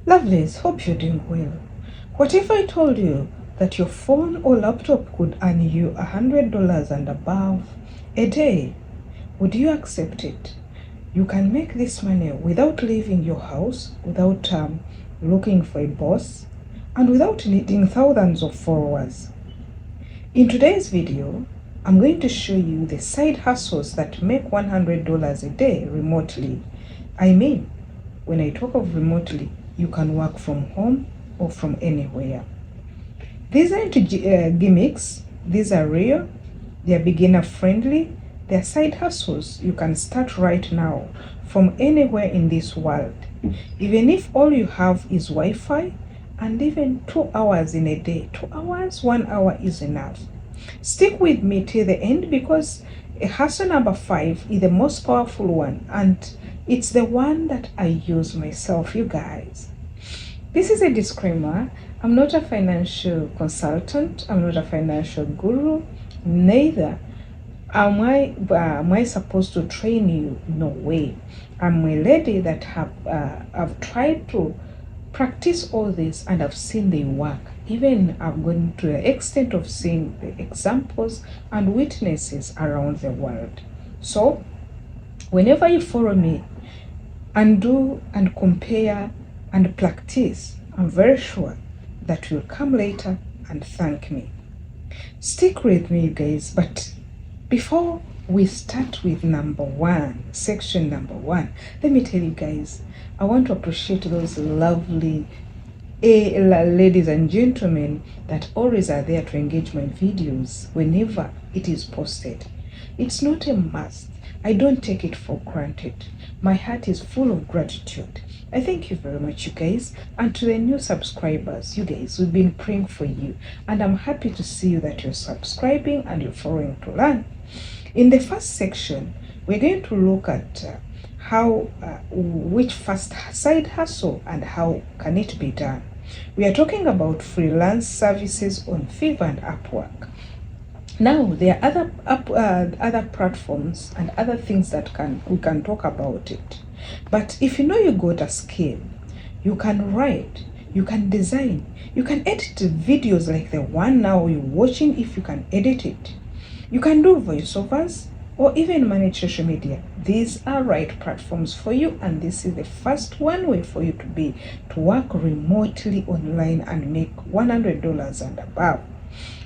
Lovelies, hope you're doing well. What if I told you that your phone or laptop could earn you $100 and above a day? Would you accept it? You can make this money without leaving your house, without looking for a boss, and without needing thousands of followers. In today's video, I'm going to show you the side hustles that make $100 a day remotely. I mean, when I talk of remotely, you can work from home or from anywhere. These aren't gimmicks, these are real, they're beginner friendly, they're side hustles you can start right now from anywhere in this world. Even if all you have is Wi-Fi and even 2 hours in a day, 2 hours, 1 hour is enough. Stick with me till the end because hustle number 5 is the most powerful one and it's the one that I use myself, you guys. This is a disclaimer. I'm not a financial consultant. I'm not a financial guru. Neither am I supposed to train you. No way. I'm a lady that have tried to practice all this and I've seen they work. Even I've gone to the extent of seeing the examples and witnesses around the world. So whenever you follow me and do and compare and practice, I'm very sure that you'll come later and thank me. Stick with me, you guys, but before we start with section number one, let me tell you guys, I want to appreciate those lovely ladies and gentlemen that always are there to engage my videos whenever it is posted. It's not a must. I don't take it for granted. My heart is full of gratitude. I thank you very much, you guys. And to the new subscribers, you guys, we've been praying for you. And I'm happy to see you that you're subscribing and you're following to learn. In the first section, we're going to look at which first side hustle and how can it be done. We are talking about freelance services on Fiverr and Upwork. Now, there are other platforms and other things that we can talk about it. But if you know you got a skill, you can write, you can design, you can edit videos like the one now you're watching if you can edit it. You can do voiceovers or even manage social media. These are right platforms for you, and this is the first one way for you to work remotely online and make $100 and above.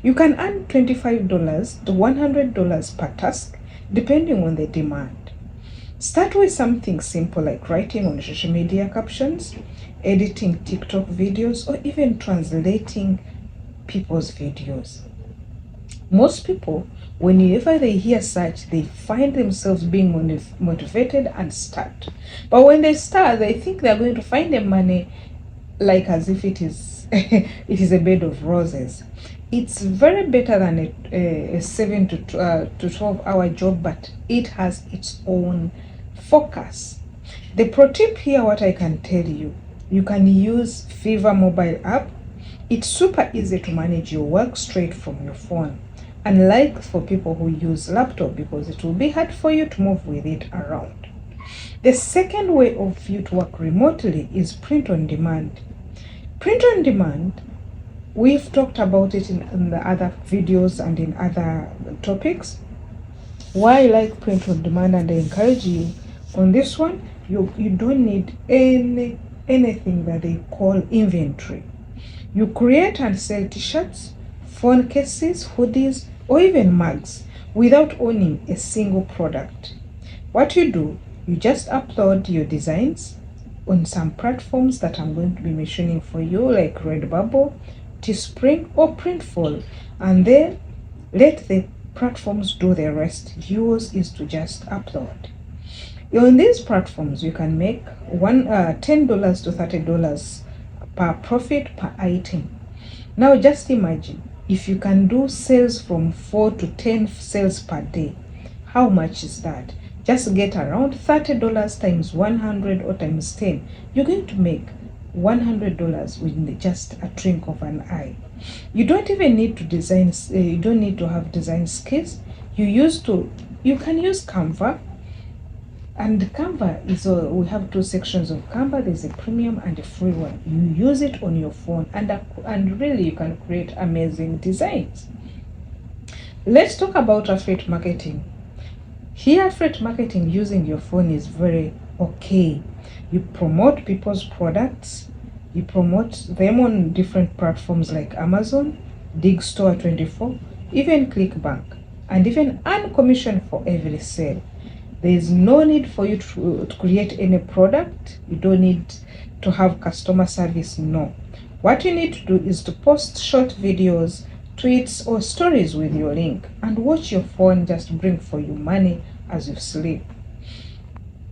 You can earn $25 to $100 per task, depending on the demand. Start with something simple like writing on social media captions, editing TikTok videos, or even translating people's videos. Most people, whenever they hear such, they find themselves being motivated and start. But when they start, they think they're going to find the money like as if it is it is a bed of roses. It's very better than a 7 to 12 hour job, but it has its own focus. The pro tip here, what I can tell you, you can use Fiverr mobile app. It's super easy to manage your work straight from your phone, unlike for people who use laptop, because it will be hard for you to move with it around. The second way of you to work remotely is print on demand. Print on demand, we've talked about it in the other videos and in other topics. Why I like print on demand, and I encourage you on this one, you don't need anything that they call inventory. You create and sell t-shirts, phone cases, hoodies, or even mugs without owning a single product. What you do, you just upload your designs on some platforms that I'm going to be mentioning for you, like Redbubble, Teespring, or Printful, and then let the platforms do the rest. Yours is to just upload. On these platforms, you can make $10 to $30 per profit per item. Now just imagine if you can do sales from 4 to 10 sales per day. How much is that? Just get around $30 times 100 or times 10. You're going to make $100 with just a twinkle of an eye. You don't even need to design. You don't need to have design skills. You can use Canva. And Canva is we have two sections of Canva. There's a premium and a free one. You use it on your phone, and really you can create amazing designs. Let's talk about affiliate marketing. Here, affiliate marketing using your phone is very okay. You promote people's products. You promote them on different platforms like Amazon, Digstore24, even ClickBank, and even earn commission for every sale. There is no need for you to create any product. You don't need to have customer service, no. What you need to do is to post short videos, tweets, or stories with your link and watch your phone just bring for you money as you sleep.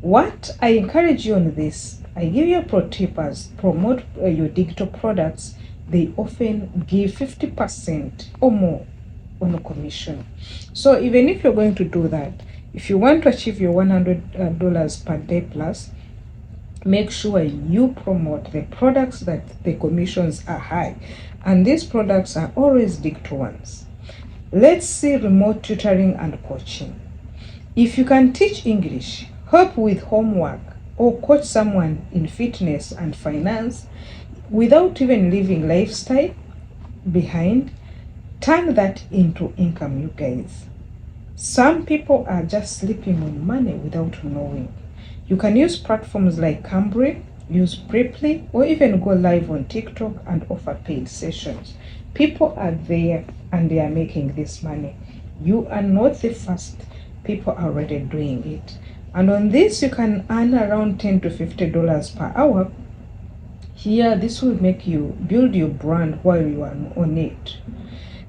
What I encourage you on this, I give you a pro tip as promote your digital products. They often give 50% or more on a commission. So even if you're going to do that, if you want to achieve your $100 per day plus, make sure you promote the products that the commissions are high, and these products are always digital ones. Let's see remote tutoring and coaching. If you can teach English, help with homework, or coach someone in fitness and finance without even leaving lifestyle behind, turn that into income, you guys. Some people are just sleeping on money without knowing. You can use platforms like Cambly, use Preply, or even go live on TikTok and offer paid sessions. People are there and they are making this money. You are not the first. People are already doing it. And on this, you can earn around $10 to $50 per hour. Here, this will make you build your brand while you are on it.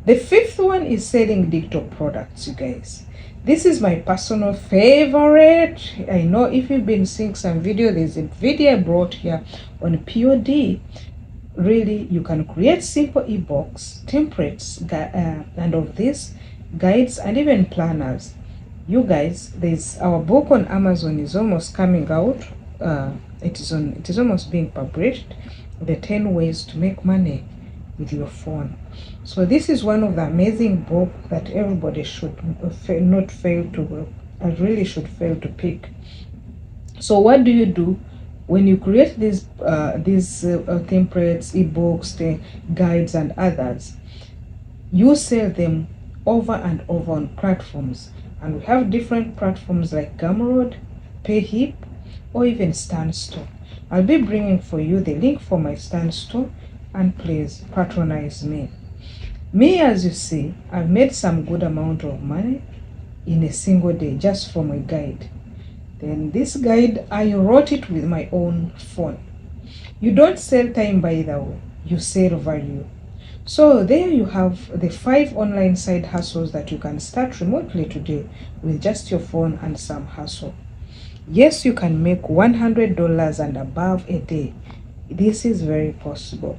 The fifth one is selling digital products, you guys. This is my personal favorite. I know if you've been seeing some video, there's a video I brought here on POD. Really, you can create simple ebooks, templates, and of this, guides, and even planners. You guys, there's our book on Amazon is almost coming out. It is almost being published. The 10 ways to make money with your phone. So this is one of the amazing books that everybody should not fail to, really should fail to pick. So what do you do when you create these templates, ebooks, the guides, and others? You sell them over and over on platforms, and we have different platforms like Gumroad, Payhip, or even Stan Store. I'll be bringing for you the link for my Stan Store, and please patronize me. As you see, I've made some good amount of money in a single day just from a guide. Then this guide, I wrote it with my own phone. You don't sell time, by the way, you sell value. So there you have the 5 online side hustles that you can start remotely today with just your phone and some hustle. Yes, you can make $100 and above a day. This is very possible.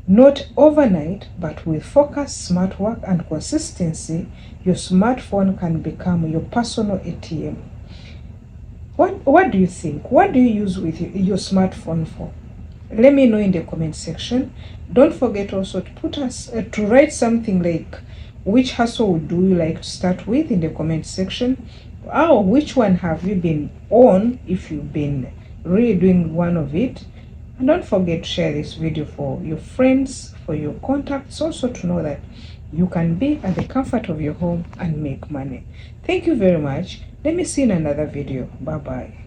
Not overnight, but with focus, smart work, and consistency, your smartphone can become your personal ATM. What do you think? What do you use with your smartphone for? Let me know in the comment section. Don't forget also to put us to write something like which hustle do you like to start with in the comment section, or which one have you been on if you've been really doing one of it. And don't forget to share this video for your friends, for your contacts, also to know that you can be at the comfort of your home and make money. Thank you very much. Let me see you in another video. Bye bye.